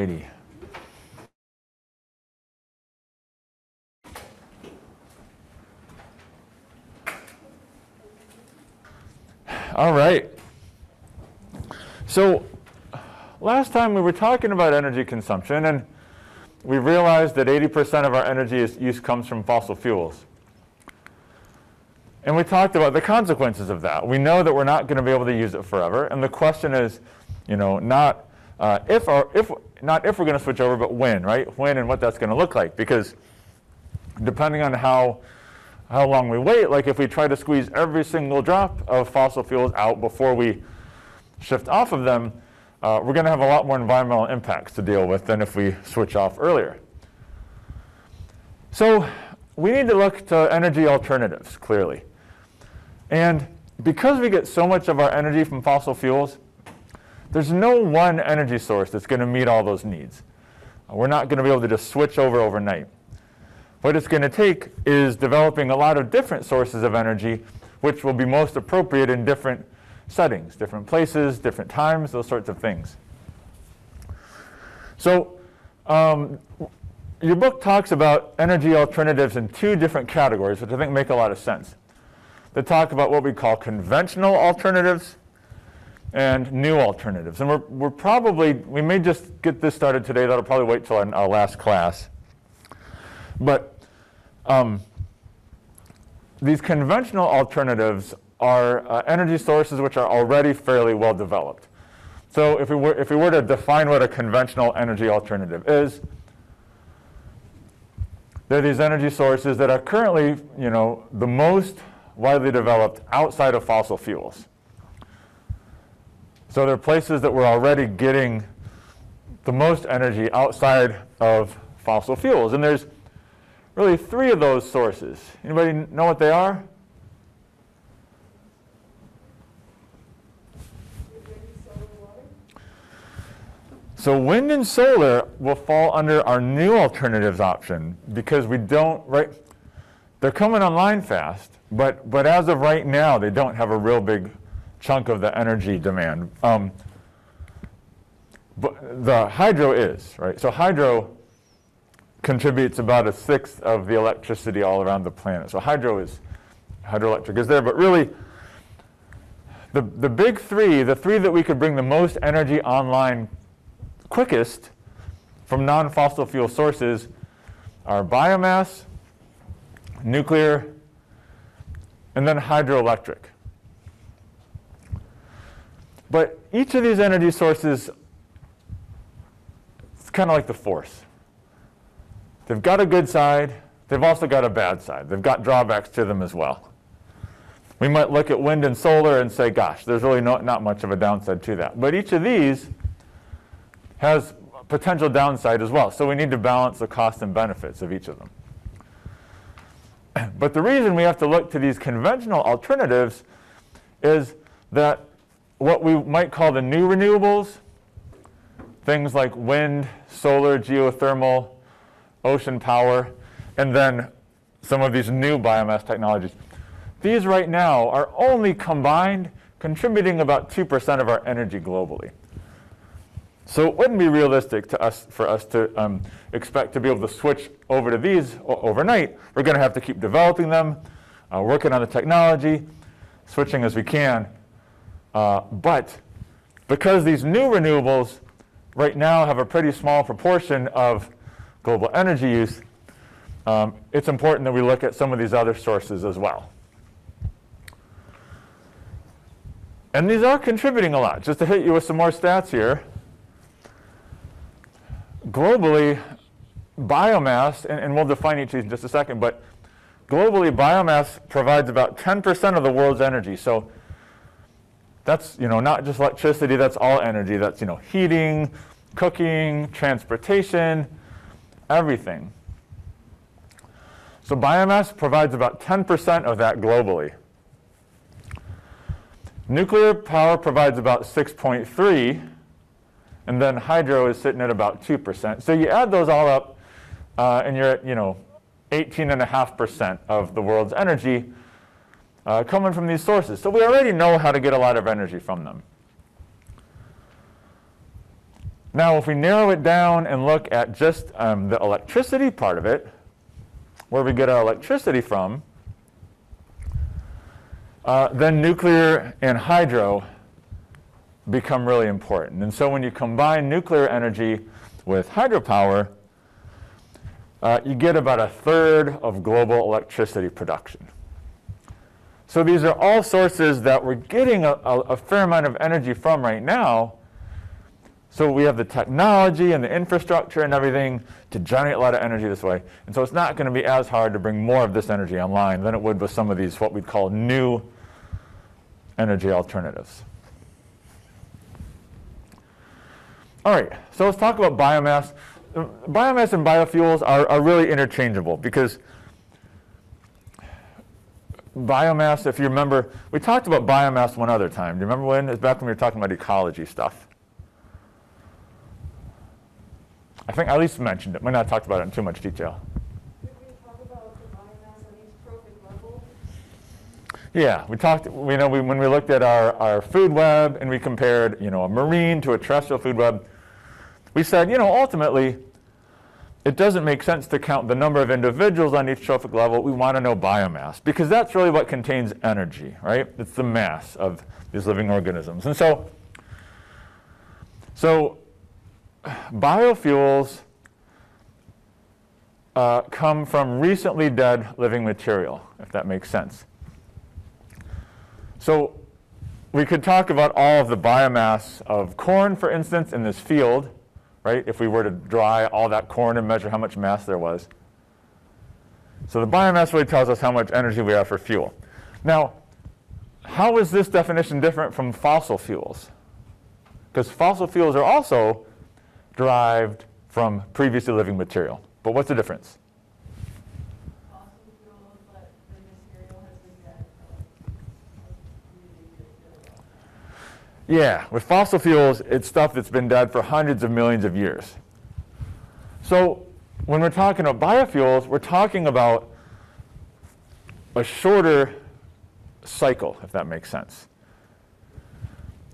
righty. All right. So last time we were talking about energy consumption, and we realized that 80% of our energy use comes from fossil fuels. And we talked about the consequences of that. We know that we're not going to be able to use it forever. And the question is, not if we're going to switch over, but when, right? When and what that's going to look like. Because depending on how long we wait, like if we try to squeeze every single drop of fossil fuels out before we shift off of them, we're going to have a lot more environmental impacts to deal with than if we switch off earlier. So we need to look to energy alternatives, clearly. And because we get so much of our energy from fossil fuels, there's no one energy source that's going to meet all those needs. We're not going to be able to just switch over overnight. What it's going to take is developing a lot of different sources of energy, which will be most appropriate in different settings, different places, different times, those sorts of things. So your book talks about energy alternatives in two different categories, which I think make a lot of sense. They talk about what we call conventional alternatives and new alternatives. And we may just get this started today. That'll probably wait till our last class. But these conventional alternatives are energy sources which are already fairly well developed. So if we were to define what a conventional energy alternative is, they're these energy sources that are currently, the most widely developed outside of fossil fuels. So they're places that we're already getting the most energy outside of fossil fuels. And there's really three of those sources. Anybody know what they are? So wind and solar will fall under our new alternatives option because we don't, right? They're coming online fast, but as of right now, they don't have a real big chunk of the energy demand. But the hydro is, right? So hydro contributes about 1/6 of the electricity all around the planet. So hydroelectric is there, but really the big three, the three that we could bring the most energy online quickest from non-fossil fuel sources are biomass, nuclear, and then hydroelectric. But each of these energy sources, it's kind of like the force. They've got a good side, they've also got a bad side. They've got drawbacks to them as well. We might look at wind and solar and say, gosh, there's really not much of a downside to that. But each of these has potential downside as well. So we need to balance the costs and benefits of each of them. But the reason we have to look to these conventional alternatives is that what we might call the new renewables, things like wind, solar, geothermal, ocean power, and then some of these new biomass technologies. These right now are only combined contributing about 2% of our energy globally. So it wouldn't be realistic for us to expect to be able to switch over to these overnight. We're going to have to keep developing them, working on the technology, switching as we can. But because these new renewables right now have a pretty small proportion of global energy use, it's important that we look at some of these other sources as well. And these are contributing a lot. Just to hit you with some more stats here. Globally, biomass, and we'll define each of these in just a second, but globally, biomass provides about 10% of the world's energy. So that's, not just electricity, that's all energy. That's, heating, cooking, transportation, everything. So biomass provides about 10% of that globally. Nuclear power provides about 6.3%. And then hydro is sitting at about 2%. So you add those all up, and you're at 18.5% of the world's energy coming from these sources. So we already know how to get a lot of energy from them. Now, if we narrow it down and look at just the electricity part of it, where we get our electricity from, then nuclear and hydro become really important. And so when you combine nuclear energy with hydropower, you get about a third of global electricity production. So these are all sources that we're getting a fair amount of energy from right now. So we have the technology and the infrastructure and everything to generate a lot of energy this way. And so it's not going to be as hard to bring more of this energy online than it would with some of these what we'd call new energy alternatives. All right, so let's talk about biomass. Biomass and biofuels are really interchangeable because biomass, if you remember, we talked about biomass one other time. Do you remember when? It was back when we were talking about ecology stuff. I think I at least mentioned it. Might not have talked about it in too much detail. Did we talk about the biomass at each trophic level? Yeah, we talked, when we looked at our food web and we compared, a marine to a terrestrial food web, we said, ultimately, it doesn't make sense to count the number of individuals on each trophic level. We want to know biomass because that's really what contains energy, right? It's the mass of these living organisms. And so biofuels come from recently dead living material, if that makes sense. So we could talk about all of the biomass of corn, for instance, in this field, right? If we were to dry all that corn and measure how much mass there was. So the biomass really tells us how much energy we have for fuel. Now, how is this definition different from fossil fuels? Because fossil fuels are also derived from previously living material. But what's the difference? Fossil fuels, but the material has been dead for really. Yeah, with fossil fuels, it's stuff that's been dead for hundreds of millions of years. So when we're talking about biofuels, we're talking about a shorter cycle, if that makes sense.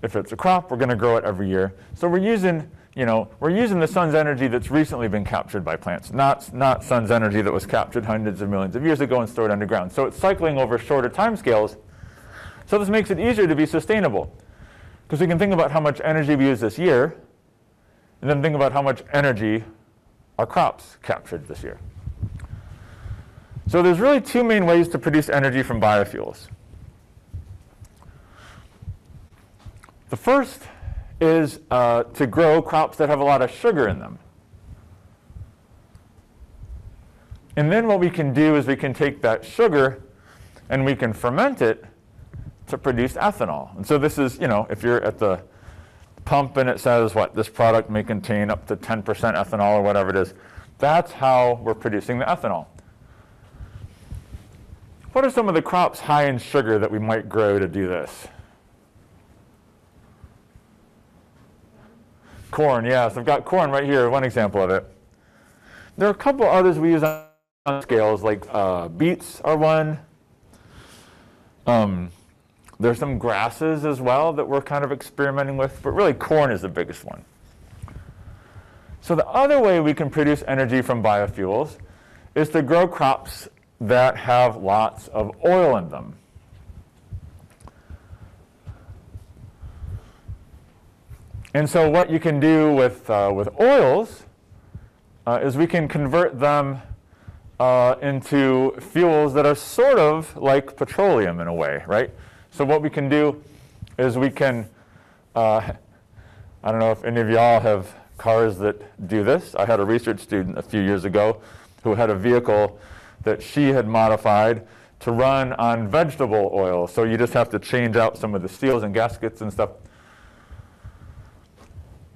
If it's a crop, we're going to grow it every year. So we're using the sun's energy that's recently been captured by plants, not sun's energy that was captured hundreds of millions of years ago and stored underground. So it's cycling over shorter time scales. So this makes it easier to be sustainable because we can think about how much energy we use this year and then think about how much energy our crops captured this year. So there's really two main ways to produce energy from biofuels. The first is to grow crops that have a lot of sugar in them. And then what we can do is we can take that sugar and we can ferment it to produce ethanol. And so this is, if you're at the pump and it says, this product may contain up to 10% ethanol or whatever it is, that's how we're producing the ethanol. What are some of the crops high in sugar that we might grow to do this? Corn, yes, I've got corn right here, one example of it. There are a couple others we use on scales, like beets are one. There's some grasses as well that we're kind of experimenting with, but really corn is the biggest one. So the other way we can produce energy from biofuels is to grow crops that have lots of oil in them. And so what you can do with oils is we can convert them into fuels that are sort of like petroleum in a way, right? So what we can do is we can, I don't know if any of y'all have cars that do this. I had a research student a few years ago who had a vehicle that she had modified to run on vegetable oil. So you just have to change out some of the seals and gaskets and stuff.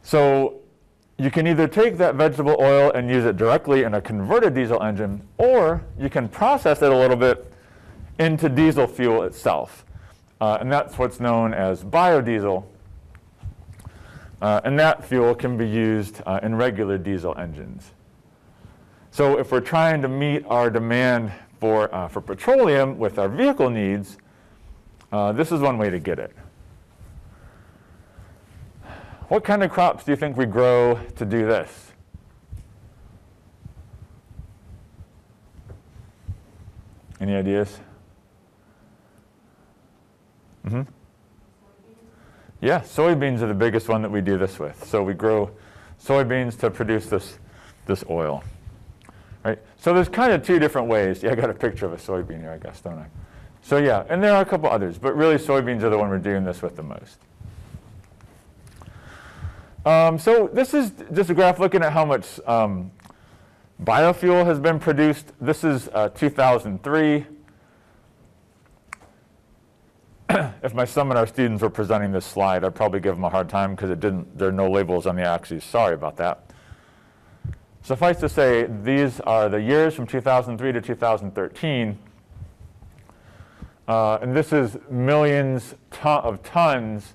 So you can either take that vegetable oil and use it directly in a converted diesel engine, or you can process it a little bit into diesel fuel itself. And that's what's known as biodiesel. And that fuel can be used in regular diesel engines. So if we're trying to meet our demand for petroleum with our vehicle needs, this is one way to get it. What kind of crops do you think we grow to do this? Any ideas? Mm-hmm. Yeah, soybeans are the biggest one that we do this with. So we grow soybeans to produce this oil. Right? So there's kind of two different ways. Yeah, I got a picture of a soybean here, I guess, don't I? So yeah, and there are a couple others, but really soybeans are the one we're doing this with the most. So this is just a graph looking at how much biofuel has been produced. This is 2003. If my seminar students were presenting this slide, I'd probably give them a hard time because there are no labels on the axes. Sorry about that. Suffice to say, these are the years from 2003 to 2013. And this is millions of tons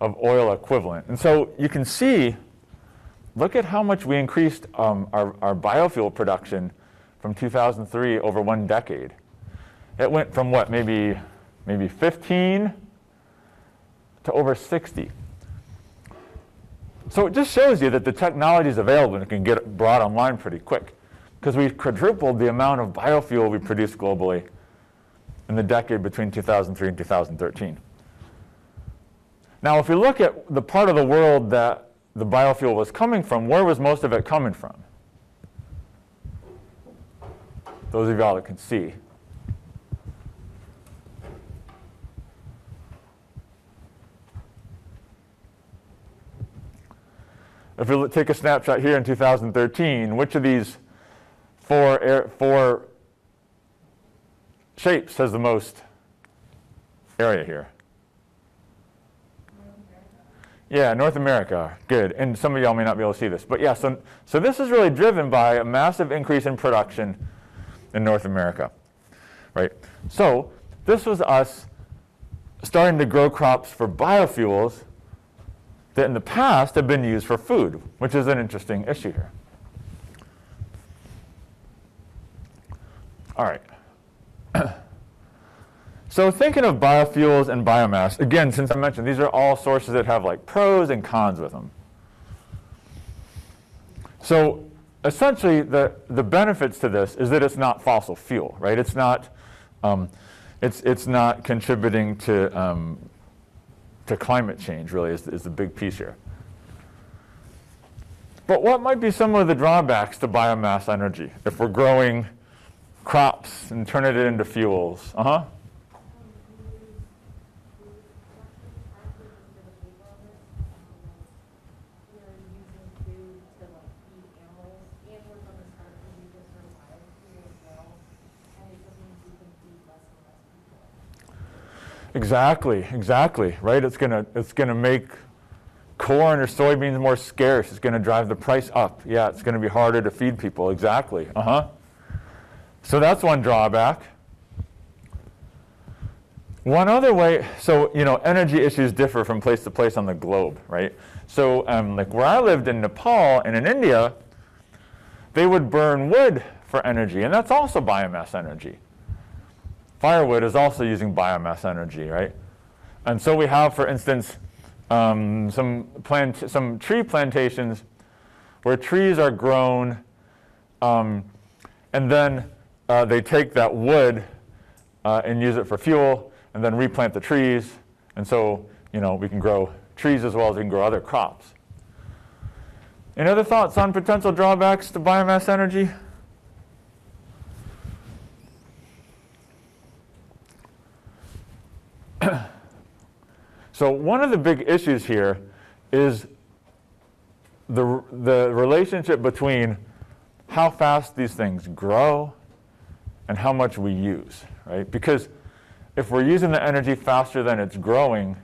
of oil equivalent. And so you can see, look at how much we increased our biofuel production from 2003 over one decade. It went from what, maybe 15 to over 60. So it just shows you that the technology is available and it can get brought online pretty quick, because we've quadrupled the amount of biofuel we produce globally in the decade between 2003 and 2013. Now, if we look at the part of the world that the biofuel was coming from, where was most of it coming from? Those of y'all that can see. If we take a snapshot here in 2013, which of these four shapes has the most area here? Yeah, North America. Good. And some of y'all may not be able to see this. But yeah, so this is really driven by a massive increase in production in North America. Right? So this was us starting to grow crops for biofuels that in the past have been used for food, which is an interesting issue here. All right. So thinking of biofuels and biomass, again, since I mentioned, these are all sources that have like pros and cons with them. So essentially, the benefits to this is that it's not fossil fuel, right? It's not contributing to climate change, really, is the big piece here. But what might be some of the drawbacks to biomass energy if we're growing crops and turning it into fuels? Exactly, right? It's gonna make corn or soybeans more scarce. It's gonna drive the price up. Yeah, it's gonna be harder to feed people. Exactly. So that's one drawback. One other way, so energy issues differ from place to place on the globe, right? So like where I lived in Nepal and in India, they would burn wood for energy, and that's also biomass energy. Firewood is also using biomass energy, right? And so we have, for instance, some tree plantations where trees are grown, and then they take that wood and use it for fuel, and then replant the trees. And so, we can grow trees as well as we can grow other crops. Any other thoughts on potential drawbacks to biomass energy? So one of the big issues here is the relationship between how fast these things grow and how much we use, right? Because if we're using the energy faster than it's growing,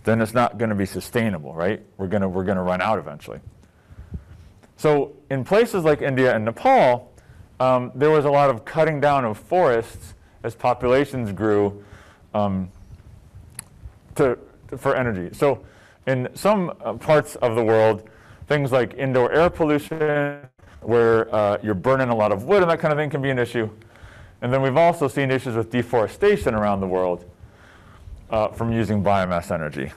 then it's not going to be sustainable, right? We're going to run out eventually. So in places like India and Nepal, there was a lot of cutting down of forests as populations grew for energy. So in some parts of the world, things like indoor air pollution, where you're burning a lot of wood and that kind of thing, can be an issue. And then we've also seen issues with deforestation around the world from using biomass energy.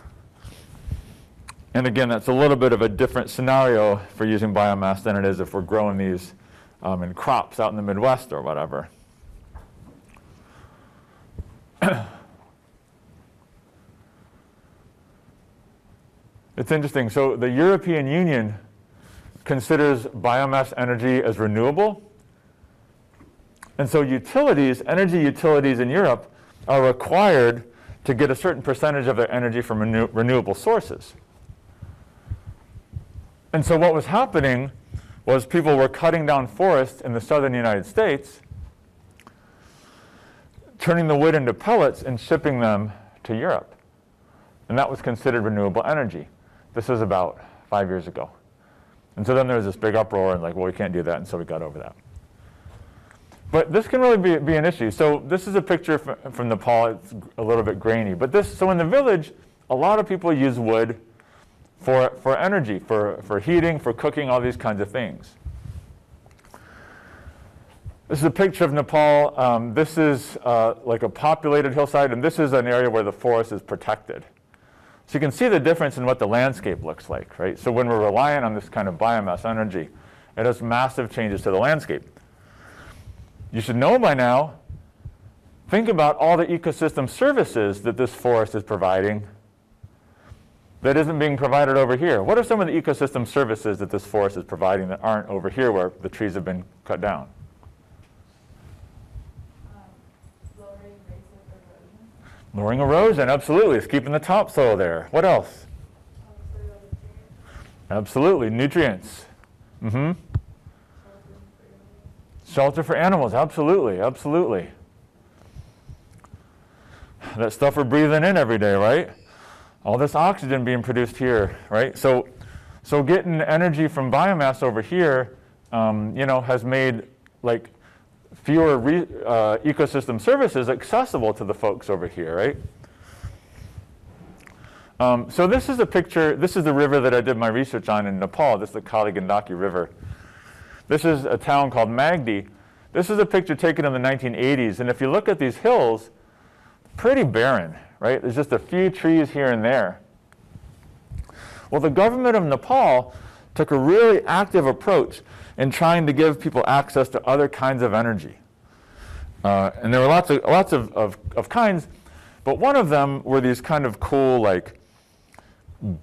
And again, that's a little bit of a different scenario for using biomass than it is if we're growing these in crops out in the Midwest or whatever. It's interesting. So the European Union considers biomass energy as renewable. And so utilities, energy utilities in Europe, are required to get a certain percentage of their energy from renewable sources. And so what was happening was people were cutting down forests in the southern United States, turning the wood into pellets and shipping them to Europe. And that was considered renewable energy. This was about 5 years ago. And so then there was this big uproar and like, well, we can't do that, and so we got over that. But this can really be an issue. So this is a picture from Nepal. It's a little bit grainy. But so in the village, a lot of people use wood for energy, for heating, for cooking, all these kinds of things. This is a picture of Nepal. This is like a populated hillside, and this is an area where the forest is protected. So you can see the difference in what the landscape looks like, right? So when we're reliant on this kind of biomass energy, it has massive changes to the landscape. You should know by now, think about all the ecosystem services that this forest is providing that isn't being provided over here. What are some of the ecosystem services that this forest is providing that aren't over here where the trees have been cut down? Lowering rates of erosion. Lowering erosion, absolutely. It's keeping the topsoil there. What else? Soil nutrients. Absolutely. Nutrients. Mm-hmm. Shelter for animals, absolutely, absolutely. That stuff we're breathing in every day, right? All this oxygen being produced here, right? So getting energy from biomass over here, has made like fewer ecosystem services accessible to the folks over here, right? So this is a picture. This is the river that I did my research on in Nepal. This is the Kali Gandaki River. This is a town called Magdi. This is a picture taken in the 1980s. And if you look at these hills, pretty barren, right? There's just a few trees here and there. Well, the government of Nepal took a really active approach in trying to give people access to other kinds of energy. And there were lots of kinds, but one of them were these kind of cool, like,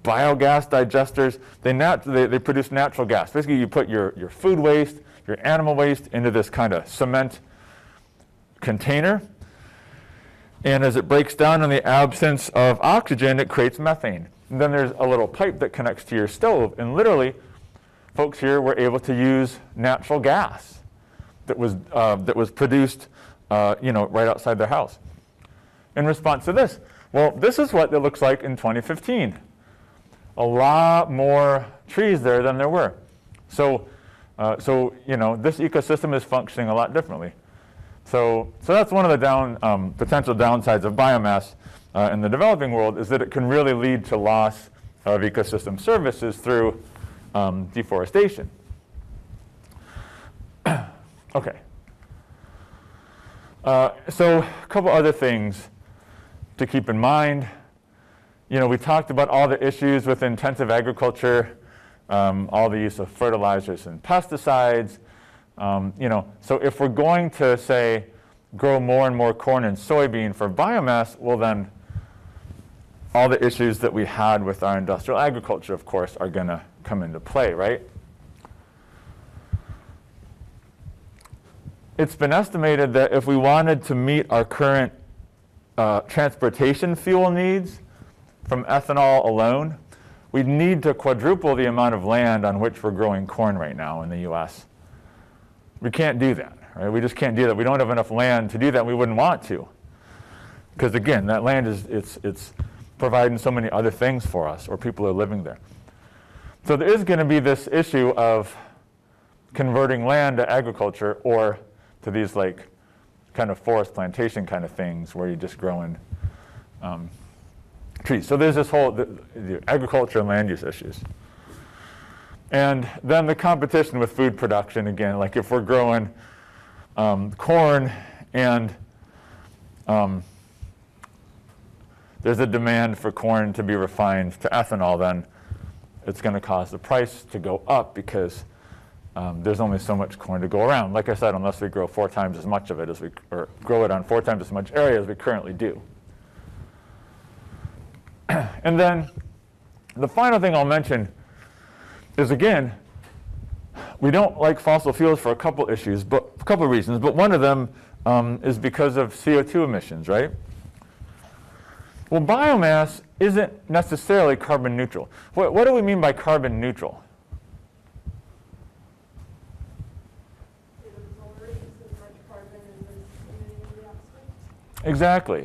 biogas digesters. They produce natural gas. Basically, you put your food waste, your animal waste into this kind of cement container. And as it breaks down in the absence of oxygen, it creates methane. And then there's a little pipe that connects to your stove. And literally, folks here were able to use natural gas that was produced right outside their house. In response to this, well, this is what it looks like in 2015. A lot more trees there than there were. So this ecosystem is functioning a lot differently. So that's one of the potential downsides of biomass in the developing world, is that it can really lead to loss of ecosystem services through deforestation. Okay. So a couple other things to keep in mind. We talked about all the issues with intensive agriculture, all the use of fertilizers and pesticides. So if we're going to, say, grow more and more corn and soybean for biomass, well then all the issues that we had with our industrial agriculture, of course, are going to come into play, right? It's been estimated that if we wanted to meet our current transportation fuel needs from ethanol alone, we'd need to quadruple the amount of land on which we're growing corn right now in the US. We can't do that, right? We just can't do that. We don't have enough land to do that. We wouldn't want to. Because again, that land it's providing so many other things for us, or people are living there. So there is going to be this issue of converting land to agriculture, or to these like kind of forest plantation kind of things where you're just growing trees. So there's this whole the agriculture and land use issues. And then the competition with food production, again, like if we're growing corn and there's a demand for corn to be refined to ethanol, then it's going to cause the price to go up because there's only so much corn to go around. Like I said, unless we grow 4 times as much of it or grow it on 4 times as much area as we currently do. And then the final thing I'll mention is, again, we don't like fossil fuels for a couple issues, but a couple reasons. But one of them is because of CO2 emissions, right? Well, biomass isn't necessarily carbon neutral. What do we mean by carbon neutral? Exactly.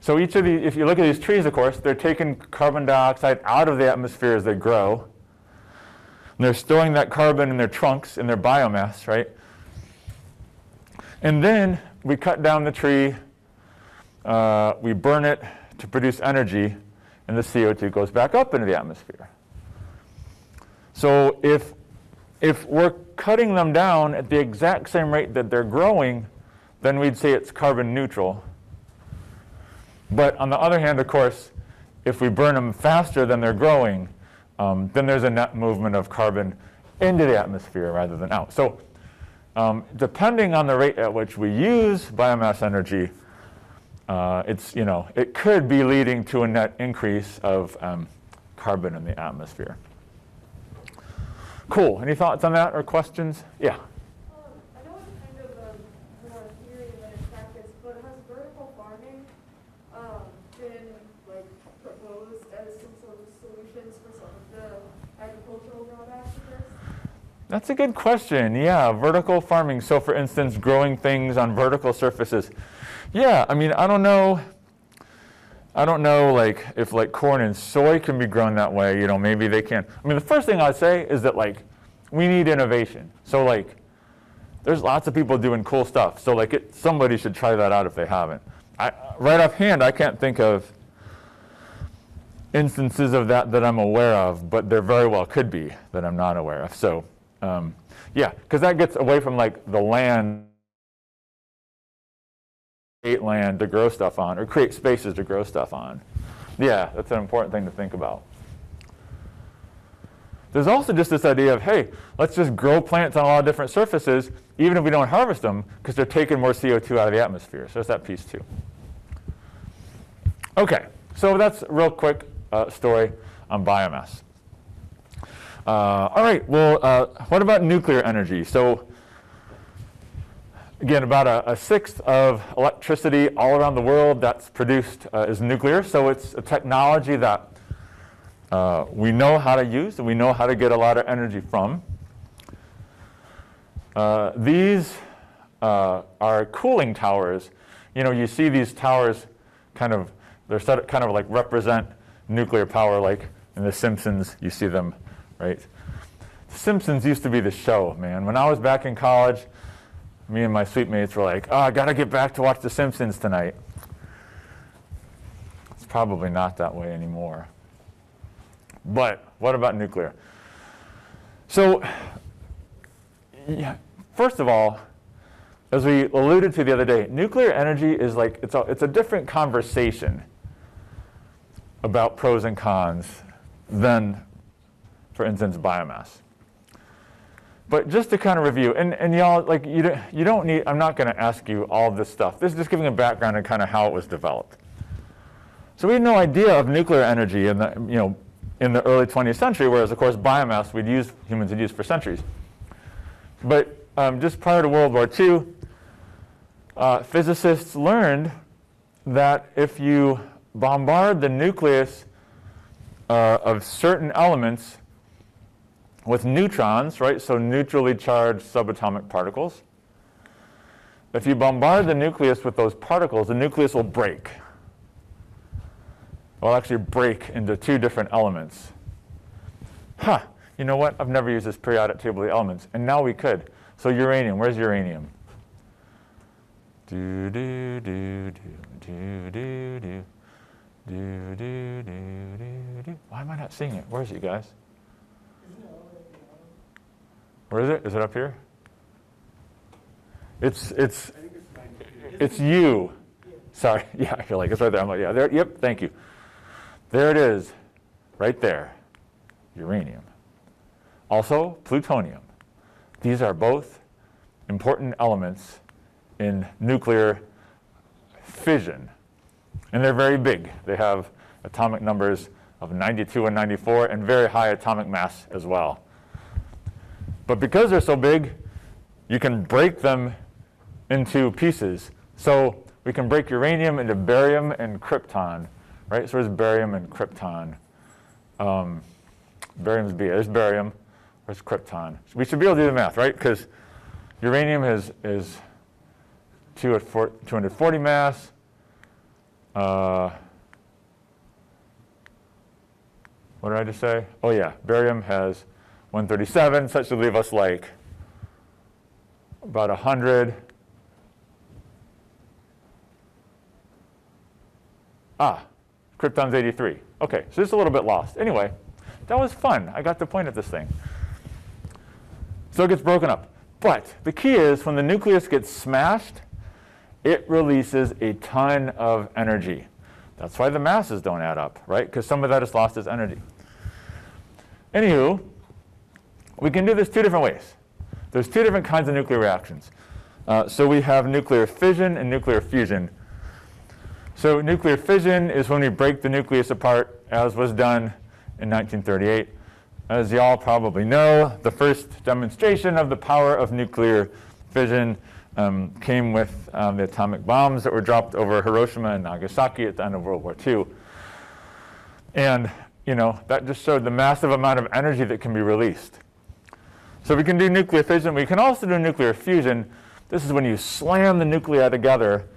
So each of these, if you look at these trees, of course, they're taking carbon dioxide out of the atmosphere as they grow. And they're storing that carbon in their trunks, in their biomass, right? And then we cut down the tree, we burn it to produce energy, and the CO2 goes back up into the atmosphere. So if we're cutting them down at the exact same rate that they're growing, then we'd say it's carbon neutral. But on the other hand, of course, if we burn them faster than they're growing, then there's a net movement of carbon into the atmosphere rather than out. So depending on the rate at which we use biomass energy, it could be leading to a net increase of carbon in the atmosphere. Cool. Any thoughts on that or questions? Yeah. I know it's kind of more theory than in practice, but has vertical farming been proposed as some sort of solutions for some of the agricultural drawbacks of this? That's a good question. Yeah, vertical farming. So for instance, growing things on vertical surfaces. Yeah, I mean, I don't know if corn and soy can be grown that way, maybe they can. I mean, the first thing I'd say is that we need innovation. So there's lots of people doing cool stuff. So somebody should try that out if they haven't. Right offhand, I can't think of instances of that I'm aware of, but there very well could be that I'm not aware of. So yeah, because that gets away from the land to grow stuff on, or create spaces to grow stuff on. Yeah, that's an important thing to think about. There's also just this idea of, hey, let's just grow plants on a lot of different surfaces, even if we don't harvest them, because they're taking more CO2 out of the atmosphere. So there's that piece too. Okay, so that's a real quick story on biomass. All right, well, what about nuclear energy? So again, about a sixth of electricity all around the world that's produced is nuclear. So it's a technology that we know how to use and we know how to get a lot of energy from. These are cooling towers. You see these towers they're set kind of represent nuclear power, like in The Simpsons, you see them, right? The Simpsons used to be the show, man. When I was back in college, me and my suite mates were like, oh, I got to get back to watch The Simpsons tonight. It's probably not that way anymore. But what about nuclear? So, yeah, first of all, as we alluded to the other day, nuclear energy is it's a different conversation about pros and cons than, for instance, biomass. But just to kind of review, and y'all, you don't need, I'm not going to ask you all of this stuff. This is just giving a background on kind of how it was developed. So we had no idea of nuclear energy in the early 20th century, whereas, of course, biomass humans had used for centuries. But just prior to World War II, physicists learned that if you bombard the nucleus of certain elements with neutrons, right, so neutrally charged subatomic particles, if you bombard the nucleus with those particles, the nucleus will break. It will actually break into 2 different elements. You know what? I've never used this periodic table of the elements, and now we could. So uranium, where's uranium? Do do do do do do do do do do do. Why am I not seeing it? Where is it, you guys? Where is it? Is it up here? It's you. Sorry. Yeah, I feel like it's right there. I'm like, yeah, there. Yep. Thank you. There it is, right there. uranium. Also, plutonium. These are both important elements in nuclear fission. And they're very big. They have atomic numbers of 92 and 94 and very high atomic mass as well. But because they're so big, you can break them into pieces. So we can break uranium into barium and krypton, right? So there's barium and krypton. Barium's B. There's barium. Where's krypton? We should be able to do the math, right? Because uranium is 240 mass. What did I just say? Oh yeah, barium has 137, so that should leave us like about 100. Krypton's 83. Okay, so just a little bit lost. Anyway, that was fun. I got to point at this thing. So it gets broken up. But the key is when the nucleus gets smashed, it releases a ton of energy. That's why the masses don't add up, right? Because some of that is lost as energy. Anywho, we can do this two different ways. There's two different kinds of nuclear reactions. So we have nuclear fission and nuclear fusion. So nuclear fission is when we break the nucleus apart, as was done in 1938. As you all probably know, the first demonstration of the power of nuclear fission came with the atomic bombs that were dropped over Hiroshima and Nagasaki at the end of World War II. And that just showed the massive amount of energy that can be released. So we can do nuclear fission. We can also do nuclear fusion. This is when you slam the nuclei together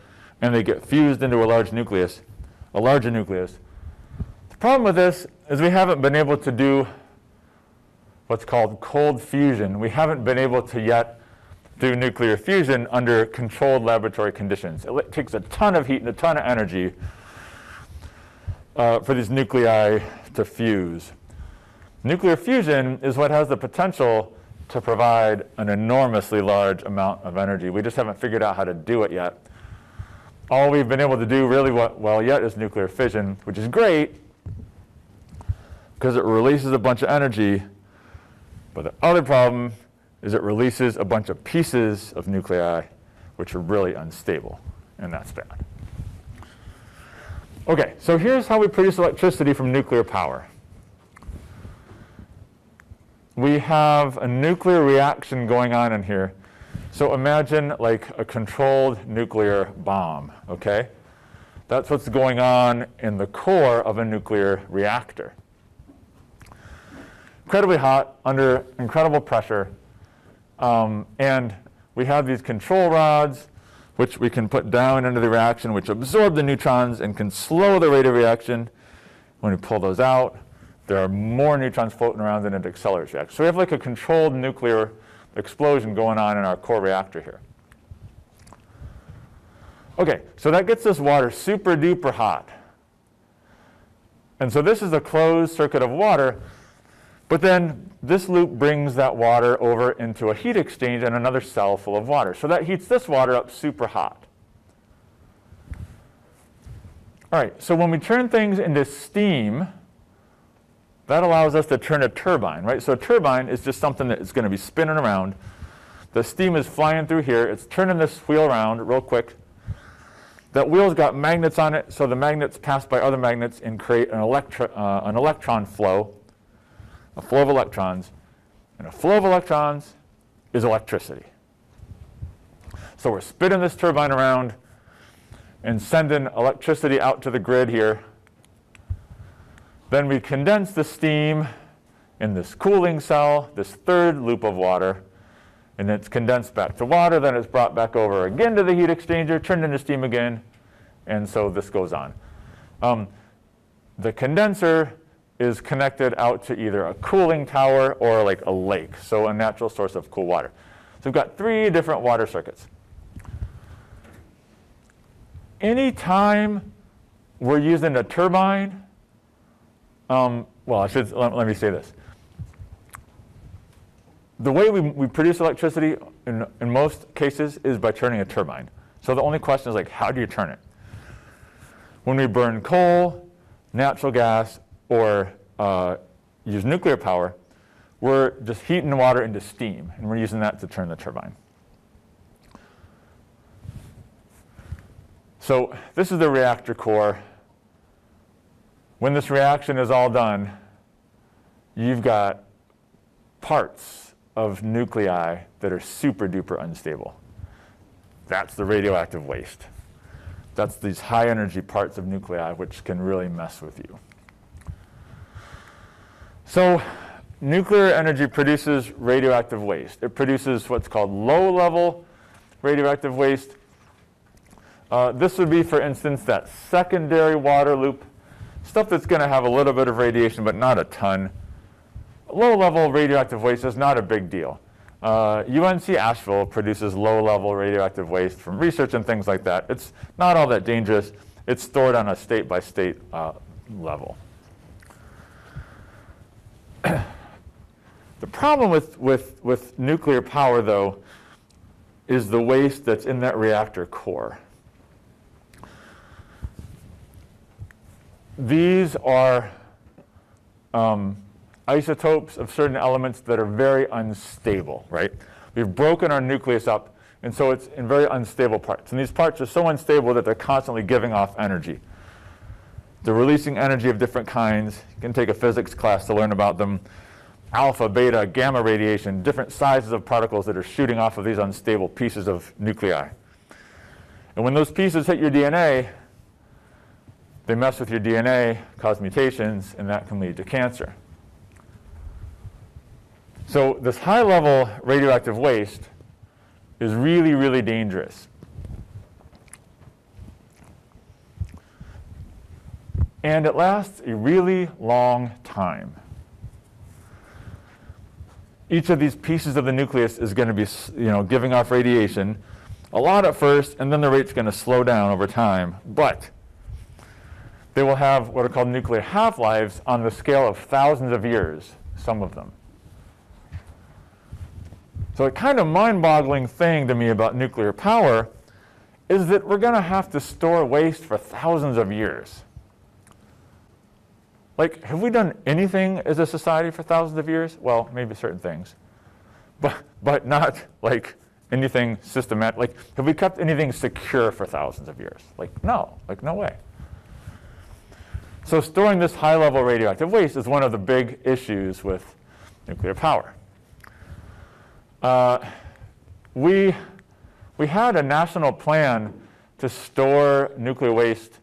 and they get fused into a larger nucleus. The problem with this is we haven't been able to do what's called cold fusion. We haven't been able to yet do nuclear fusion under controlled laboratory conditions. It takes a ton of heat and a ton of energy for these nuclei to fuse. Nuclear fusion is what has the potential to provide an enormously large amount of energy. We just haven't figured out how to do it yet. All we've been able to do really well yet is nuclear fission, which is great because it releases a bunch of energy. But the other problem is it releases a bunch of pieces of nuclei which are really unstable, and that's bad. Okay, so here's how we produce electricity from nuclear power. We have a nuclear reaction going on in here. So imagine like a controlled nuclear bomb, okay? That's what's going on in the core of a nuclear reactor. Incredibly hot, under incredible pressure. And we have these control rods, which we can put down into the reaction, which absorb the neutrons and can slow the rate of reaction. When we pull those out, there are more neutrons floating around and it accelerates reaction. So we have like a controlled nuclear explosion going on in our core reactor here. Okay, so that gets this water super duper hot. And so this is a closed circuit of water, but then this loop brings that water over into a heat exchange and another cell full of water. So that heats this water up super hot. All right, so when we turn things into steam, that allows us to turn a turbine, right? So a turbine is just something that is going to be spinning around. The steam is flying through here. It's turning this wheel around real quick. That wheel's got magnets on it, so the magnets pass by other magnets and create an electron flow, a flow of electrons. And a flow of electrons is electricity. So we're spinning this turbine around and sending electricity out to the grid here. Then we condense the steam in this cooling cell, this third loop of water, and it's condensed back to water, then it's brought back over again to the heat exchanger, turned into steam again, and so this goes on. The condenser is connected out to either a cooling tower or like a lake, so a natural source of cool water. So we've got 3 different water circuits. Anytime we're using a turbine, well, let me say this. The way we produce electricity in most cases is by turning a turbine. So the only question is like, how do you turn it? When we burn coal, natural gas, or use nuclear power, we're just heating water into steam, and we're using that to turn the turbine. So this is the reactor core. When this reaction is all done, you've got parts of nuclei that are super duper unstable. That's the radioactive waste. That's these high energy parts of nuclei which can really mess with you. So nuclear energy produces radioactive waste. It produces what's called low level radioactive waste. This would be, for instance, that secondary water loop, stuff that's going to have a little bit of radiation but not a ton. Low-level radioactive waste is not a big deal. UNC Asheville produces low-level radioactive waste from research and things like that. It's not all that dangerous. It's stored on a state-by-state level. The problem with nuclear power, though, is the waste that's in that reactor core. These are isotopes of certain elements that are very unstable, right? We've broken our nucleus up, and so it's in very unstable parts. And these parts are so unstable that they're constantly giving off energy. They're releasing energy of different kinds. You can take a physics class to learn about them. Alpha, beta, gamma radiation, different sizes of particles that are shooting off of these unstable pieces of nuclei. And when those pieces hit your DNA, they mess with your DNA, cause mutations, and that can lead to cancer. So this high-level radioactive waste is really, really dangerous. And it lasts a really long time. Each of these pieces of the nucleus is going to be, giving off radiation, a lot at first, and then the rate's going to slow down over time. But they will have what are called nuclear half-lives on the scale of thousands of years, some of them. So a kind of mind-boggling thing to me about nuclear power is that we're going to have to store waste for thousands of years. Like, have we done anything as a society for thousands of years? Well, maybe certain things, but not like anything systematic. Like, have we kept anything secure for thousands of years? No way. So storing this high-level radioactive waste is one of the big issues with nuclear power. We had a national plan to store nuclear waste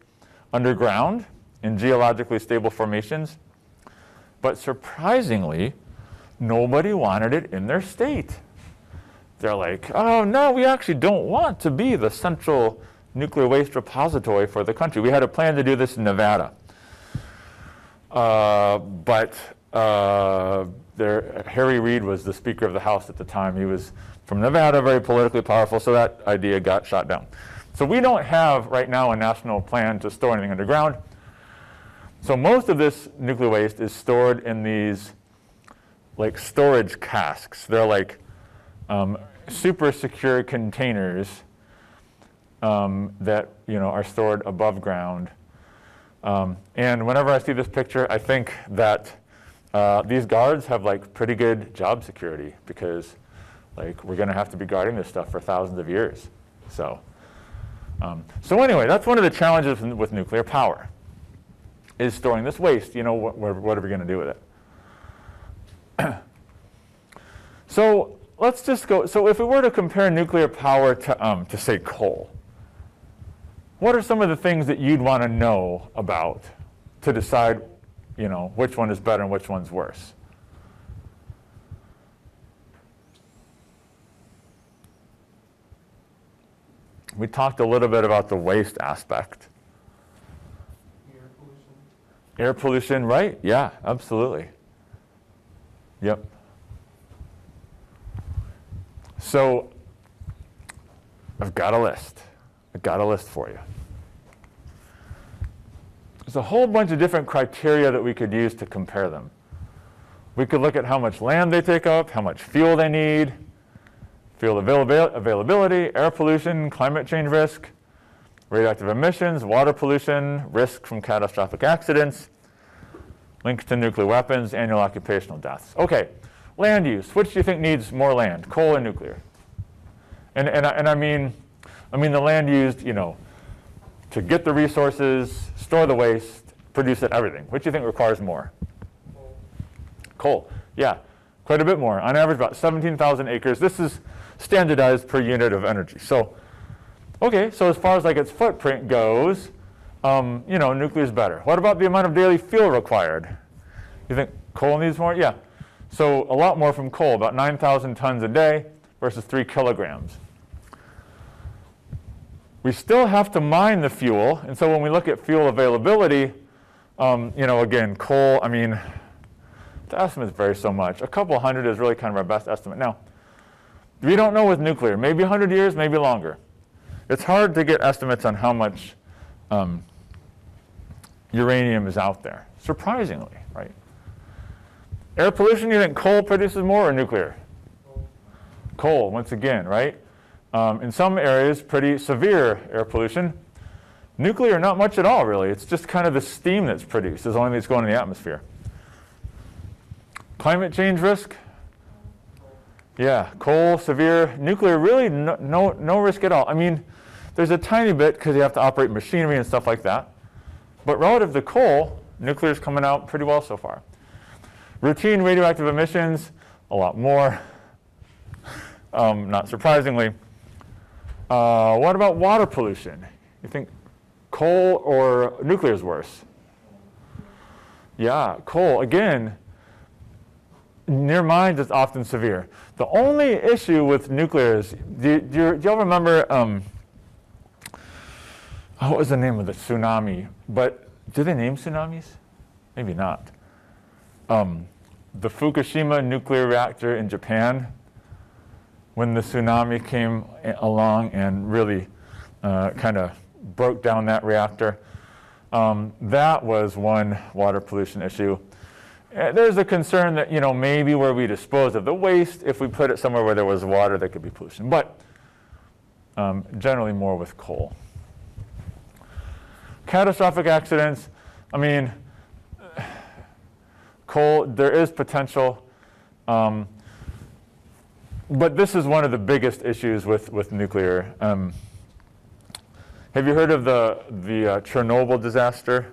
underground in geologically stable formations, but surprisingly, nobody wanted it in their state. They're like, oh no, we actually don't want to be the central nuclear waste repository for the country. We had a plan to do this in Nevada. Harry Reid was the Speaker of the House at the time. He was from Nevada, very politically powerful, so that idea got shot down. So we don't have right now a national plan to store anything underground. So most of this nuclear waste is stored in these storage casks. They're like super secure containers that are stored above ground. And whenever I see this picture, I think that these guards have pretty good job security because we're going to have to be guarding this stuff for thousands of years. So anyway, that's one of the challenges with nuclear power, is storing this waste. What are we going to do with it? So let's just go. So if we were to compare nuclear power to say coal, what are some of the things that you'd want to know about to decide, which one is better and which one's worse? We talked a little bit about the waste aspect. Air pollution. Air pollution, right? Yeah, absolutely. Yep. So I've got a list. I've got a list for you. There's a whole bunch of different criteria that we could use to compare them. We could look at how much land they take up, how much fuel they need, fuel availability, air pollution, climate change risk, radioactive emissions, water pollution, risk from catastrophic accidents. links to nuclear weapons, annual occupational deaths. Okay, land use. Which do you think needs more land, coal or nuclear? And I mean the land used, you know, to get the resources, store the waste, produce it, everything. Which do you think requires more? Coal. Yeah, quite a bit more. On average, about 17,000 acres. This is standardized per unit of energy. So, okay, so as far as like its footprint goes, you know, nuclear is better. What about the amount of daily fuel required? You think coal needs more? Yeah. So a lot more from coal, about 9,000 tons a day versus 3 kilograms. We still have to mine the fuel, and so when we look at fuel availability, you know, again, coal, I mean, the estimates vary so much. A couple hundred is really kind of our best estimate. Now, we don't know with nuclear. Maybe 100 years, maybe longer. It's hard to get estimates on how much uranium is out there, surprisingly, right? Air pollution, you think coal produces more or nuclear? Coal, once again, right? In some areas, pretty severe air pollution. Nuclear, not much at all, really. It's just kind of the steam that's produced is the only thing that's going in the atmosphere. Climate change risk? Yeah, coal, severe. Nuclear, really no risk at all. I mean, there's a tiny bit because you have to operate machinery and stuff like that. But relative to coal, nuclear is coming out pretty well so far. Routine radioactive emissions, a lot more. Not surprisingly. What about water pollution? You think coal or nuclear is worse? Yeah, coal. Again, near mines it's often severe. The only issue with nuclear is, do you all remember, what was the name of the tsunami? But do they name tsunamis? Maybe not. The Fukushima nuclear reactor in Japan, when the tsunami came along and really kind of broke down that reactor, that was one water pollution issue. There's a concern that, you know, maybe where we dispose of the waste, if we put it somewhere where there was water, there could be pollution. But generally more with coal. Catastrophic accidents, I mean, coal, there is potential. But this is one of the biggest issues with nuclear. Have you heard of the Chernobyl disaster?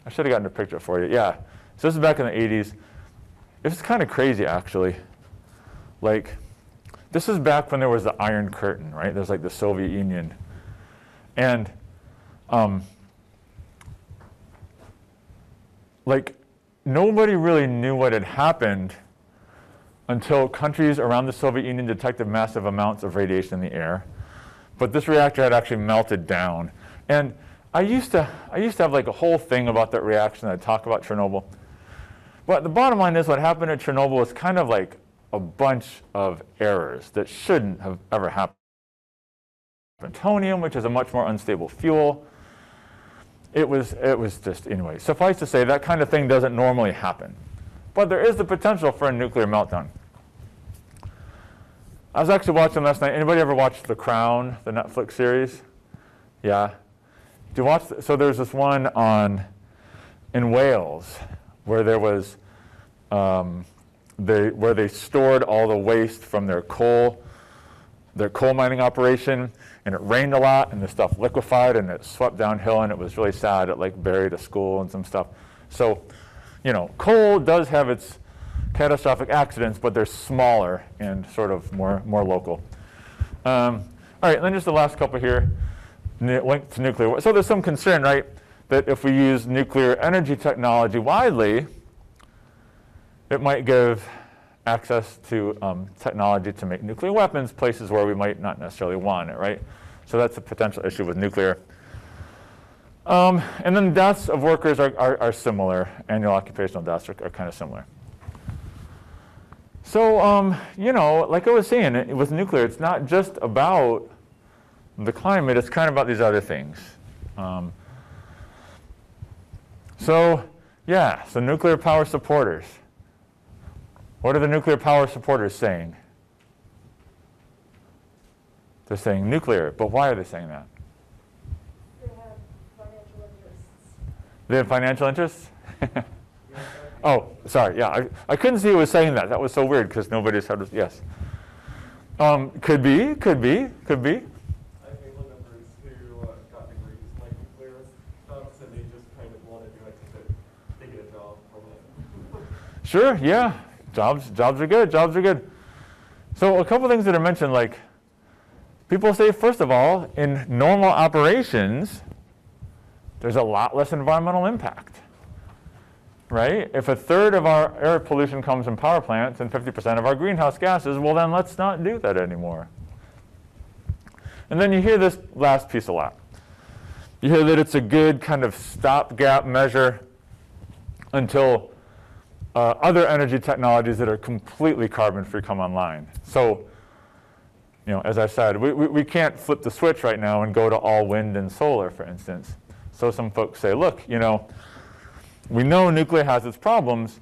I should have gotten a picture for you. Yeah. So this is back in the 80s. It was kind of crazy, actually. Like, this is back when there was the Iron Curtain, right? There's like the Soviet Union. And like, nobody really knew what had happened until countries around the Soviet Union detected massive amounts of radiation in the air. But this reactor had actually melted down. And I used to have like a whole thing about that reaction. I'd talk about Chernobyl. But the bottom line is what happened at Chernobyl was kind of like a bunch of errors that shouldn't have ever happened. Plutonium, which is a much more unstable fuel. It was just, anyway, suffice to say, that kind of thing doesn't normally happen. But there is the potential for a nuclear meltdown. I was actually watching last night. Anybody ever watched The Crown, the Netflix series? Yeah. Do you watch? So there's this one in Wales where there was where they stored all the waste from their coal mining operation, and it rained a lot, and the stuff liquefied, and it swept downhill, and it was really sad. It like buried a school and some stuff. So, you know, coal does have its catastrophic accidents, but they're smaller and sort of more local. All right, and then just the last couple here, linked to nuclear. So there's some concern, right, that if we use nuclear energy technology widely, it might give access to technology to make nuclear weapons places where we might not necessarily want it, right? So that's a potential issue with nuclear. And then deaths of workers are similar. Annual occupational deaths are kind of similar. So, you know, like I was saying, with nuclear, it's not just about the climate, it's kind of about these other things. So nuclear power supporters. What are the nuclear power supporters saying? They're saying nuclear, but why are they saying that? They have financial interests. They have financial interests? Oh, sorry, yeah, I couldn't see who was saying that. That was so weird because nobody said it. Yes. Could be. I have family members who got degrees in like nuclear stuff, and they just kind of want to do it because they get a job from it. Sure, yeah. Jobs are good. Jobs are good. So a couple things that are mentioned, like people say, first of all, in normal operations, there's a lot less environmental impact, right? If a third of our air pollution comes from power plants and 50% of our greenhouse gases, well then let's not do that anymore. And then you hear this last piece a lot. You hear that it's a good kind of stopgap measure until other energy technologies that are completely carbon-free come online. So, you know, as I said, we can't flip the switch right now and go to all wind and solar, for instance. So some folks say, look, you know, we know nuclear has its problems,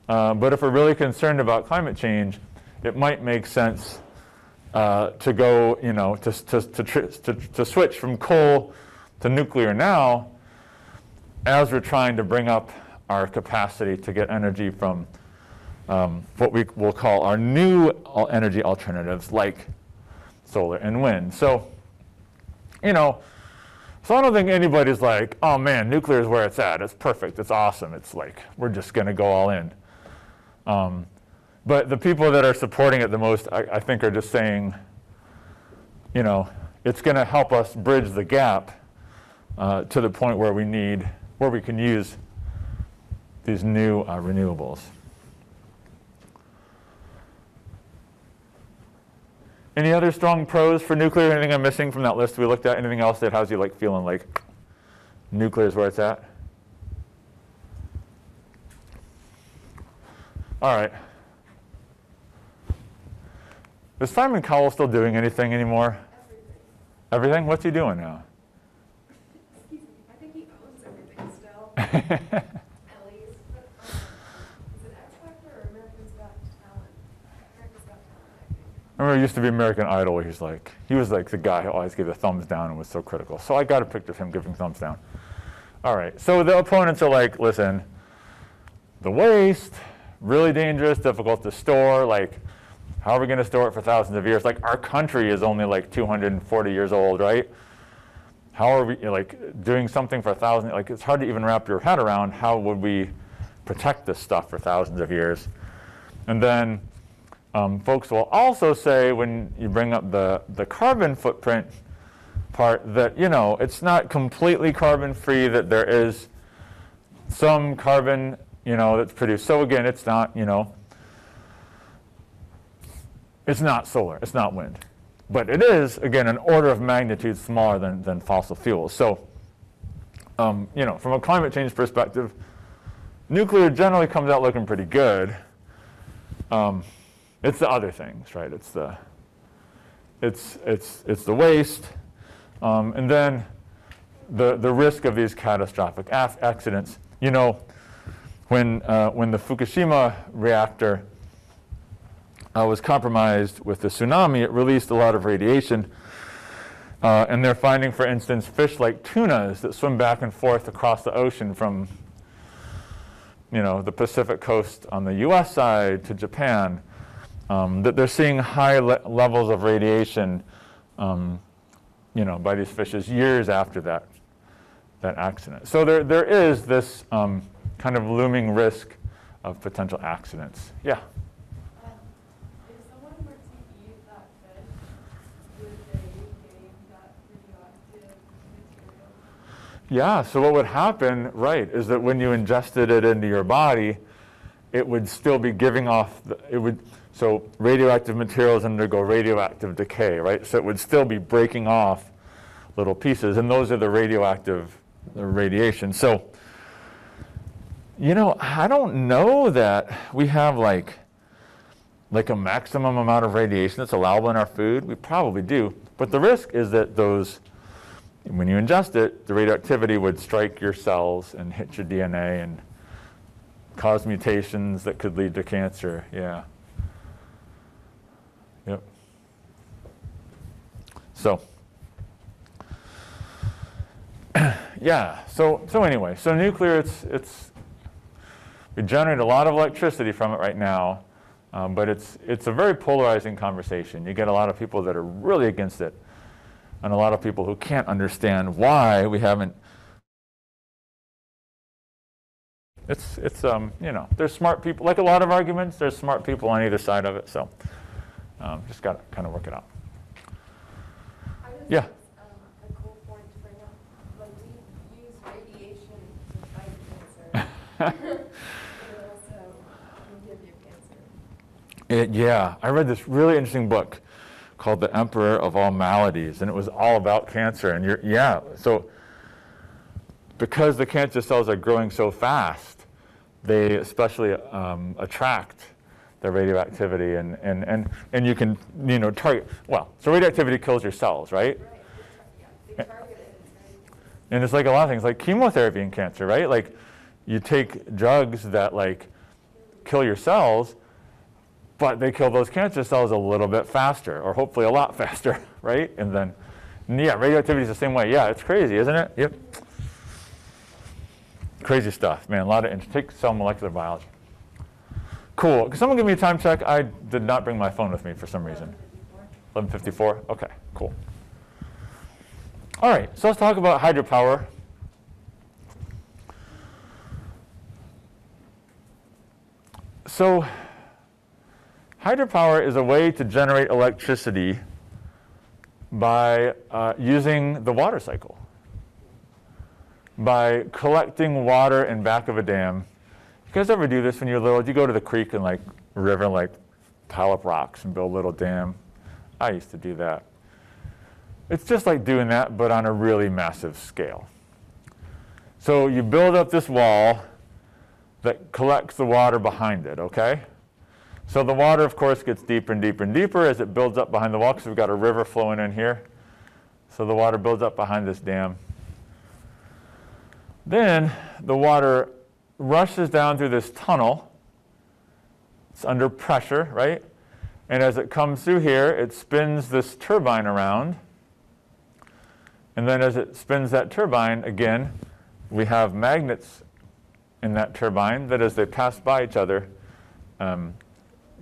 but if we're really concerned about climate change, it might make sense to go, you know, to switch from coal to nuclear now as we're trying to bring up our capacity to get energy from what we will call our new energy alternatives like solar and wind. So, you know, so I don't think anybody's like, oh man, nuclear is where it's at. It's perfect. It's awesome. It's like, we're just going to go all in. But the people that are supporting it the most, I think, are just saying, you know, it's going to help us bridge the gap to the point where we can use these new renewables. Any other strong pros for nuclear? Anything I'm missing from that list we looked at? Anything else that has you like feeling like nuclear is where it's at? All right. Is Simon Cowell still doing anything anymore? Everything? What's he doing now? Excuse me. I think he owns everything still. At least. Is it X Factor or American's Got Talent? American's Got Talent, I think. I remember it used to be American Idol where he was like the guy who always gave the thumbs down and was so critical. So I got a picture of him giving thumbs down. All right, so the opponents are like, listen, the waste, really dangerous, difficult to store, like, how are we going to store it for thousands of years? Like, our country is only like 240 years old, right? How are we, like, doing something for 1,000, like, it's hard to even wrap your head around how would we protect this stuff for thousands of years. And then folks will also say, when you bring up the carbon footprint part, that, you know, it's not completely carbon-free, that there is some carbon, you know, that's produced. So again, it's not, you know, it's not solar, it's not wind. But it is, again, an order of magnitude smaller than fossil fuels. So, you know, from a climate change perspective, nuclear generally comes out looking pretty good. It's the other things, right? It's the waste, and then the risk of these catastrophic accidents. You know, when the Fukushima reactor was compromised with the tsunami, it released a lot of radiation. And they're finding, for instance, fish like tunas that swim back and forth across the ocean from, you know, the Pacific coast on the US side to Japan, that they're seeing high levels of radiation, you know, by these fishes years after that accident. So there is this kind of looming risk of potential accidents. Yeah? If someone were to eat that fish, would they gain that radioactive material? Yeah, so what would happen, right, is that when you ingested it into your body, it would still be giving off, so radioactive materials undergo radioactive decay, right? So it would still be breaking off little pieces, and those are the radiation. So, you know, I don't know that we have like a maximum amount of radiation that's allowable in our food. We probably do, but the risk is that when you ingest it, the radioactivity would strike your cells and hit your DNA and cause mutations that could lead to cancer. Yeah. Yep. So, yeah. So anyway, so nuclear, We generate a lot of electricity from it right now, but it's a very polarizing conversation. You get a lot of people that are really against it, and a lot of people who can't understand why we haven't. You know, there's smart people, like a lot of arguments, there's smart people on either side of it, so just got to kind of work it out. Yeah. A cool point to bring up, like we use radiation to fight cancer. It also can give you cancer. Yeah, I read this really interesting book called The Emperor of All Maladies, and it was all about cancer. And so because the cancer cells are growing so fast, they especially attract the radioactivity, and you can, you know, target. Well, so radioactivity kills your cells, right? Right. Yeah. They target it. And it's like a lot of things, like chemotherapy in cancer, right? Like you take drugs that like kill your cells, but they kill those cancer cells a little bit faster, or hopefully a lot faster, right? And then, yeah, radioactivity is the same way. Yeah, it's crazy, isn't it? Yep. Crazy stuff, man. A lot of take cell molecular biology. Cool. Can someone give me a time check? I did not bring my phone with me for some reason. 11:54. Okay. Cool. All right. So let's talk about hydropower. So hydropower is a way to generate electricity by using the water cycle. By collecting water in back of a dam. You guys ever do this when you're little? Do you go to the creek and like river and like pile up rocks and build a little dam? I used to do that. It's just like doing that, but on a really massive scale. So you build up this wall that collects the water behind it, okay? So the water, of course, gets deeper and deeper and deeper as it builds up behind the wall, because we've got a river flowing in here. So the water builds up behind this dam. Then the water rushes down through this tunnel. It's under pressure, right? And as it comes through here, it spins this turbine around. And then as it spins that turbine, again, we have magnets in that turbine that as they pass by each other,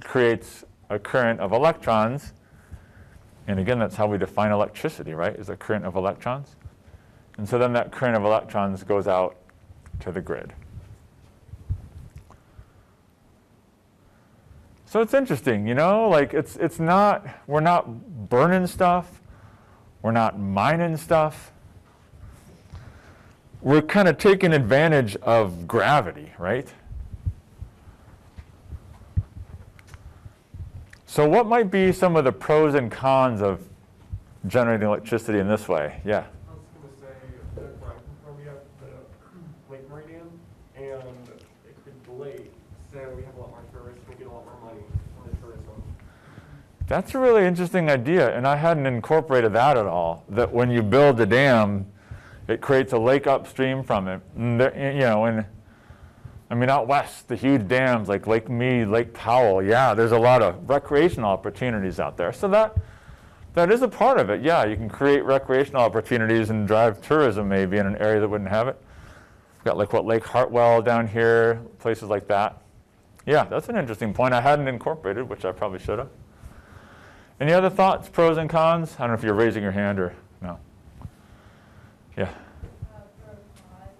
creates a current of electrons. And again, that's how we define electricity, right? Is a current of electrons. And so then that current of electrons goes out to the grid. So it's interesting, you know, like it's not, we're not burning stuff, we're not mining stuff. We're kind of taking advantage of gravity, right? So what might be some of the pros and cons of generating electricity in this way? Yeah. That's a really interesting idea, and I hadn't incorporated that at all. That when you build a dam, it creates a lake upstream from it. And there, you know, and I mean out west, the huge dams like Lake Mead, Lake Powell. Yeah, there's a lot of recreational opportunities out there. So that is a part of it. Yeah, you can create recreational opportunities and drive tourism maybe in an area that wouldn't have it. We've got like Lake Hartwell down here, places like that. Yeah, that's an interesting point. I hadn't incorporated, which I probably should have. Any other thoughts, pros and cons? I don't know if you're raising your hand or no. Yeah. For a cod,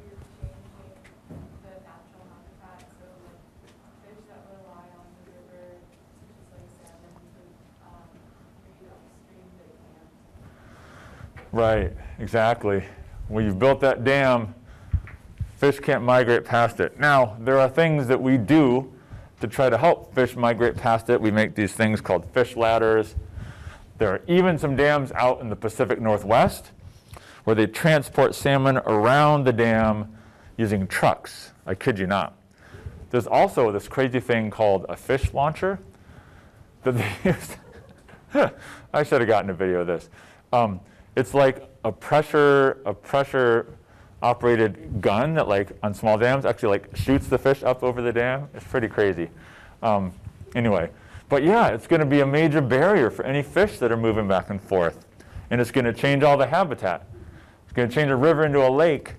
you're changing the natural habitat, so like fish that rely on the river, such as like salmon, to breed upstream, they can't. Right, exactly. When you've built that dam, fish can't migrate past it. Now, there are things that we do to try to help fish migrate past it. We make these things called fish ladders. There are even some dams out in the Pacific Northwest where they transport salmon around the dam using trucks. I kid you not. There's also this crazy thing called a fish launcher that they use. I should have gotten a video of this. It's like a pressure operated gun that like on small dams actually like shoots the fish up over the dam. It's pretty crazy. Anyway, but yeah, it's going to be a major barrier for any fish that are moving back and forth. And it's going to change all the habitat. It's going to change a river into a lake.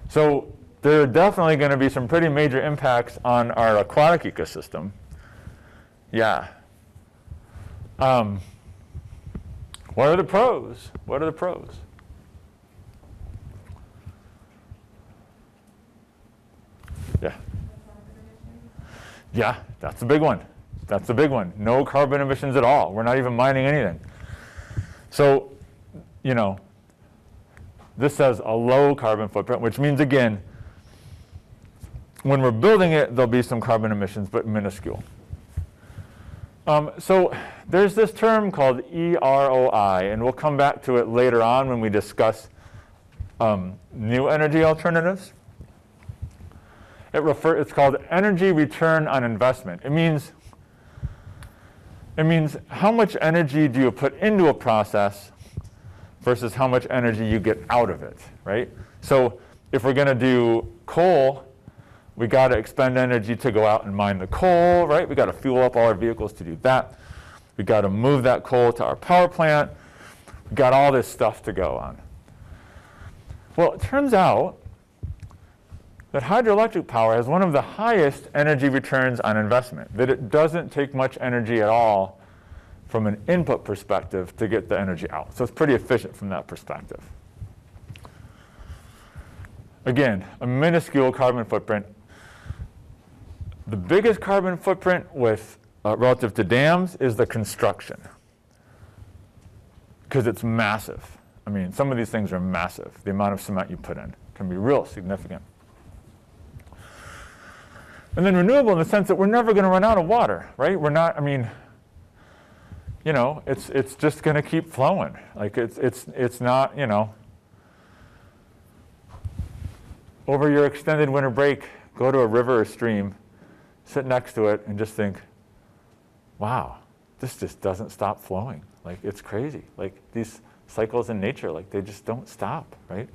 So there are definitely going to be some pretty major impacts on our aquatic ecosystem. Yeah. What are the pros? What are the pros? Yeah. Yeah, that's a big one. That's a big one. No carbon emissions at all. We're not even mining anything. So, you know, this says a low carbon footprint, which means, again, when we're building it, there'll be some carbon emissions, but minuscule. So there's this term called EROI, and we'll come back to it later on when we discuss new energy alternatives. It's called energy return on investment. It means how much energy do you put into a process versus how much energy you get out of it, right? So if we're going to do coal, we got to expend energy to go out and mine the coal, right? We got to fuel up all our vehicles to do that. We got to move that coal to our power plant. We got all this stuff to go on. Well, it turns out that hydroelectric power has one of the highest energy returns on investment, that it doesn't take much energy at all from an input perspective to get the energy out. So it's pretty efficient from that perspective. Again, a minuscule carbon footprint. The biggest carbon footprint with relative to dams is the construction, because it's massive. I mean, some of these things are massive. The amount of cement you put in can be real significant. And then renewable in the sense that we're never going to run out of water, right? We're not, I mean, you know, it's just going to keep flowing. Like it's not, you know, over your extended winter break, go to a river or stream, sit next to it and just think, wow, this just doesn't stop flowing. Like, it's crazy. Like, these cycles in nature, like, they just don't stop, right?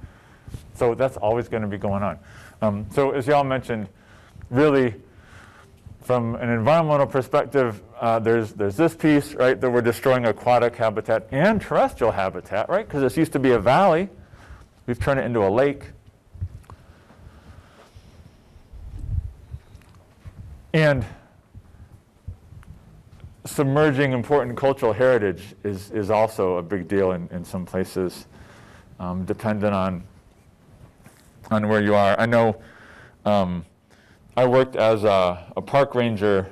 So that's always going to be going on. So as y'all mentioned, really, from an environmental perspective, there's this piece, right, that we're destroying aquatic habitat and terrestrial habitat, right? Because this used to be a valley. We've turned it into a lake. And submerging important cultural heritage is also a big deal in some places, dependent on where you are. I know I worked as a park ranger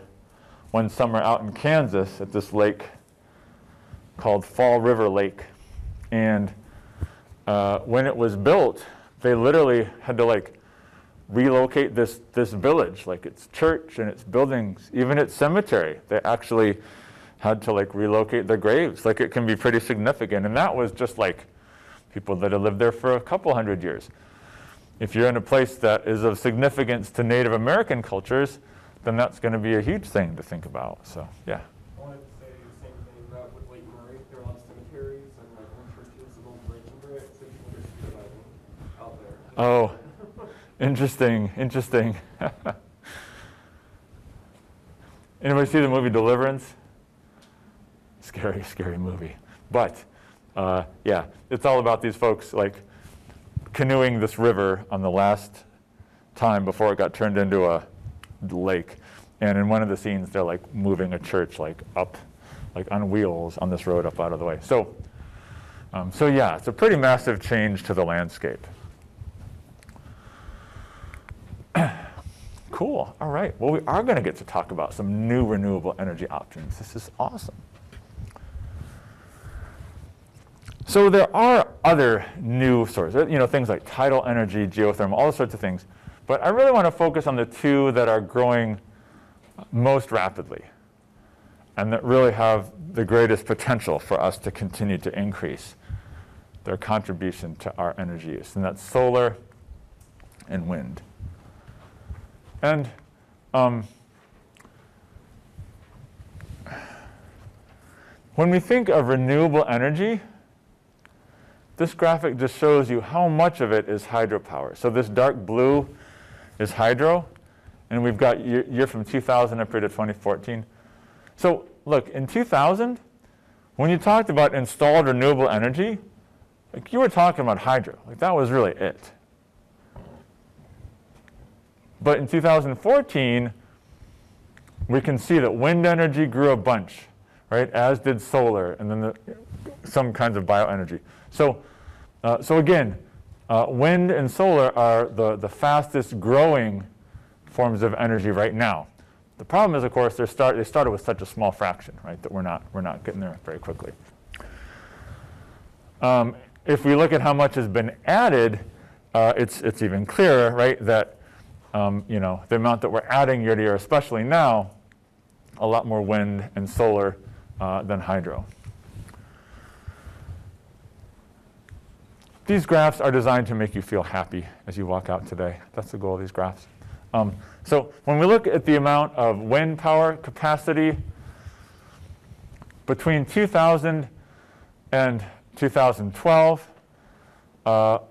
one summer out in Kansas at this lake called Fall River Lake. And when it was built, they literally had to, like, relocate this village, like its church and its buildings, even its cemetery. They actually had to, like, relocate their graves. Like, it can be pretty significant. And that was just like people that have lived there for a couple hundred years. If you're in a place that is of significance to Native American cultures, then that's going to be a huge thing to think about. So, yeah. I wanted to say the same thing about with Lake Murray. There are a lot of cemeteries and, like, old churches and old bridge under it, so you can just surviving out there. Oh. Interesting, interesting. Anybody see the movie Deliverance? Scary, scary movie. But, yeah, it's all about these folks, like, canoeing this river on the last time before it got turned into a lake. And in one of the scenes, they're, like, moving a church, like, up, like, on wheels on this road up out of the way. So yeah, it's a pretty massive change to the landscape. Cool. All right. Well, we are going to get to talk about some new renewable energy options. This is awesome. So there are other new sources, you know, things like tidal energy, geothermal, all sorts of things. But I really want to focus on the two that are growing most rapidly and that really have the greatest potential for us to continue to increase their contribution to our energy use. And that's solar and wind. And when we think of renewable energy, this graphic just shows you how much of it is hydropower. So this dark blue is hydro, and we've got year from 2000 up here to 2014. So look, in 2000, when you talked about installed renewable energy, like, you were talking about hydro. Like, that was really it. But in 2014, we can see that wind energy grew a bunch, right? As did solar, and then some kinds of bioenergy. So again, wind and solar are the fastest growing forms of energy right now. The problem is, of course, they started with such a small fraction, right? That we're not getting there very quickly. If we look at how much has been added, it's even clearer, right? That the amount that we're adding year to year, especially now, a lot more wind and solar than hydro. These graphs are designed to make you feel happy as you walk out today. That's the goal of these graphs. So when we look at the amount of wind power capacity between 2000 and 2012,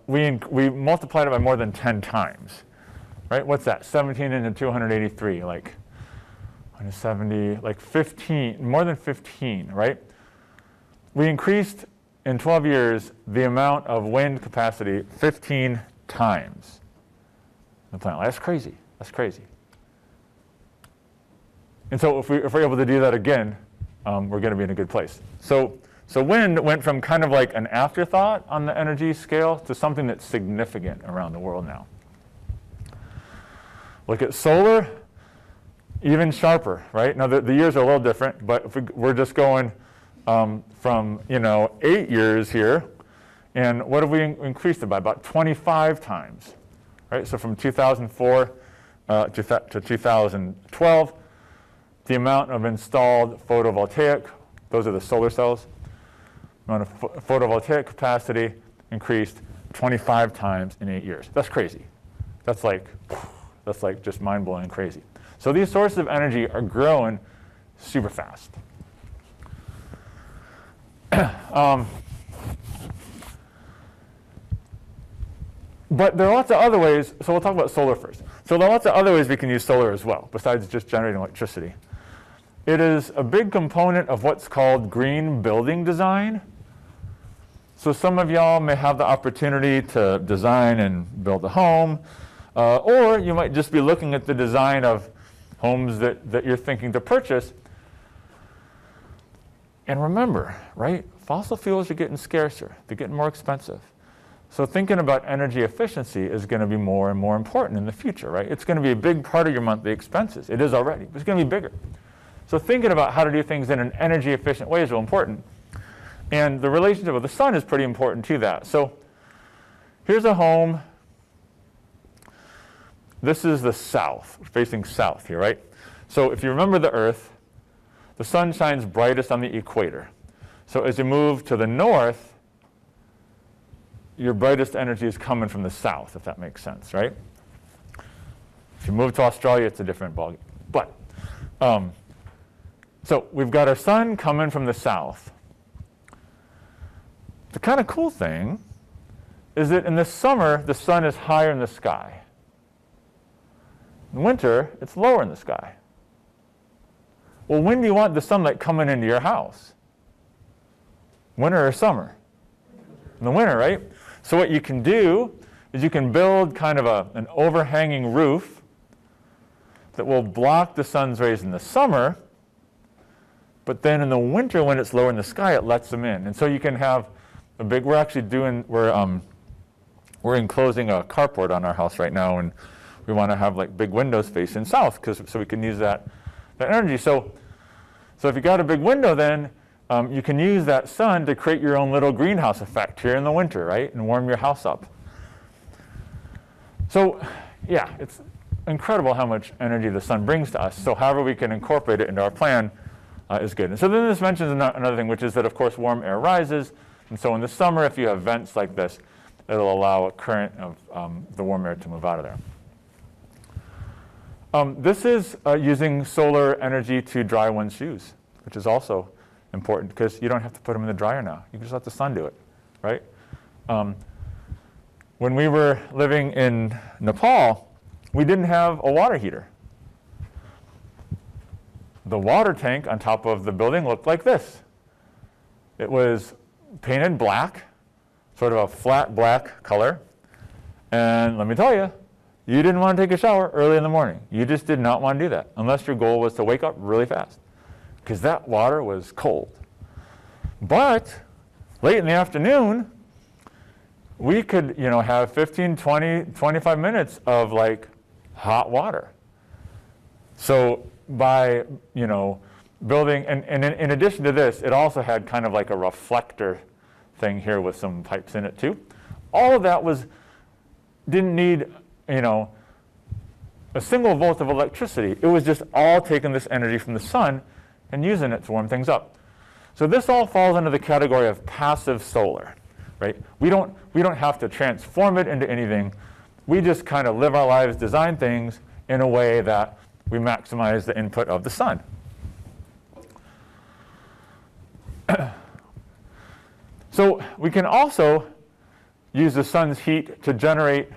we multiplied it by more than 10 times. Right? What's that? 17 into 283, like 170, like 15, more than 15, right? We increased in 12 years the amount of wind capacity 15 times. The planet. That's crazy. That's crazy. And so if we're able to do that again, we're going to be in a good place. So wind went from kind of like an afterthought on the energy scale to something that's significant around the world now. Look at solar, even sharper, right? Now the years are a little different, but if we're just going from 8 years here, and what have we increased it by? About 25 times, right? So from 2004 to 2012, the amount of installed photovoltaic, those are the solar cells, amount of photovoltaic capacity increased 25 times in 8 years. That's crazy. That's like just mind-blowing crazy. So these sources of energy are growing super fast. But there are lots of other ways, so we'll talk about solar first. So there are lots of other ways we can use solar as well, besides just generating electricity. It is a big component of what's called green building design. So some of y'all may have the opportunity to design and build a home, or you might just be looking at the design of homes that you're thinking to purchase. And remember, right, fossil fuels are getting scarcer. They're getting more expensive. So thinking about energy efficiency is going to be more and more important in the future, right? It's going to be a big part of your monthly expenses. It is already, but it's going to be bigger. So thinking about how to do things in an energy efficient way is real important. And the relationship with the sun is pretty important to that. So here's a home. This is the south, facing south here, right? So if you remember the Earth, the sun shines brightest on the equator. So as you move to the north, your brightest energy is coming from the south, if that makes sense, right? If you move to Australia, it's a different ballgame. But, so we've got our sun coming from the south. The kind of cool thing is that in the summer, the sun is higher in the sky. In winter, it's lower in the sky. Well, when do you want the sunlight coming into your house? Winter or summer? In the winter, right? So what you can do is you can build kind of an overhanging roof that will block the sun's rays in the summer, but then in the winter when it's lower in the sky, it lets them in. And so you can have a big, we're enclosing a carport on our house right now, and we want to have like big windows facing south so we can use that energy. So if you got a big window, then you can use that sun to create your own little greenhouse effect here in the winter, right? And warm your house up. So yeah, it's incredible how much energy the sun brings to us. So however we can incorporate it into our plan is good. And so then this mentions another thing, which is that of course warm air rises. And so in the summer, if you have vents like this, it'll allow a current of the warm air to move out of there. This is using solar energy to dry one's shoes, which is also important because you don't have to put them in the dryer now. You can just let the sun do it, right? When we were living in Nepal, we didn't have a water heater. The water tank on top of the building looked like this. It was painted black, sort of a flat black color. And let me tell you, You didn't want to take a shower early in the morning. You just did not want to do that unless your goal was to wake up really fast because that water was cold. But late in the afternoon, we could, have 15, 20, 25 minutes of like hot water. So by, building, and in addition to this, it also had kind of like a reflector thing here with some pipes in it too. All of that didn't need, a single volt of electricity. It was just all taking this energy from the sun and using it to warm things up. So this all falls under the category of passive solar, right? We don't have to transform it into anything. We just kind of live our lives, design things in a way that we maximize the input of the sun. So we can also use the sun's heat to generate,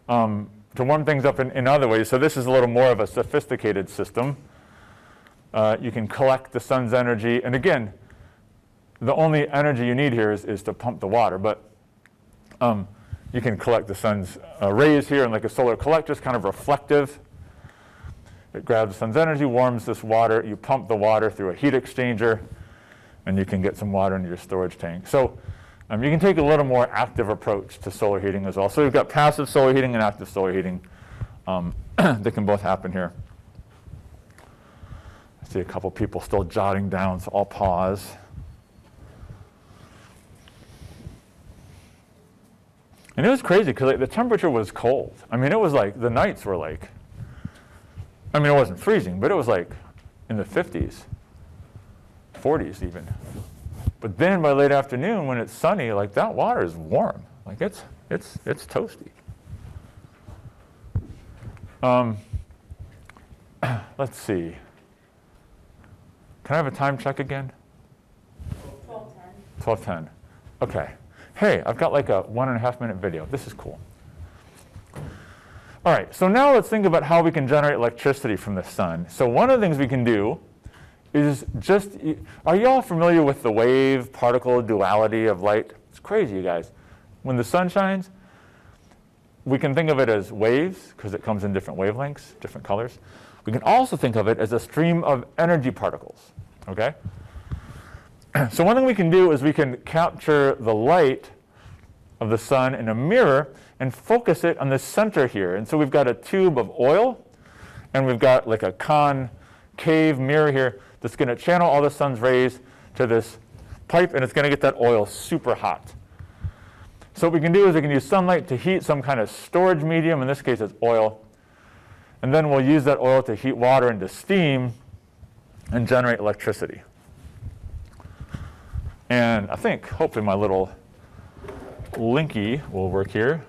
to warm things up in other ways. So this is a little more of a sophisticated system. You can collect the sun's energy. And again, the only energy you need here is to pump the water. But you can collect the sun's rays here in like a solar collector. It's kind of reflective. It grabs the sun's energy, warms this water. You pump the water through a heat exchanger, and you can get some water into your storage tank. So you can take a little more active approach to solar heating as well. So we've got passive solar heating and active solar heating that can both happen here. I see a couple people still jotting down, so I'll pause. And it was crazy because the temperature was cold. I mean, it was like, the nights were like, it wasn't freezing, but it was like in the 50s, 40s even. But then by late afternoon, when it's sunny, like that water is warm. Like it's toasty. Let's see. Can I have a time check again? 12:10. 12:10. Okay. Hey, I've got like a 1.5 minute video. This is cool. All right, so now let's think about how we can generate electricity from the sun. So one of the things we can do is are you all familiar with the wave-particle duality of light? It's crazy, you guys. When the sun shines, we can think of it as waves because it comes in different wavelengths, different colors. We can also think of it as a stream of energy particles, okay? So one thing we can do is we can capture the light of the sun in a mirror and focus it on the center here. And so we've got a tube of oil, and we've got like a concave mirror here that's going to channel all the sun's rays to this pipe, and it's going to get that oil super hot. So what we can do is we can use sunlight to heat some kind of storage medium. In this case, it's oil. And then we'll use that oil to heat water into steam and generate electricity. And I think, hopefully, my little Linky will work here.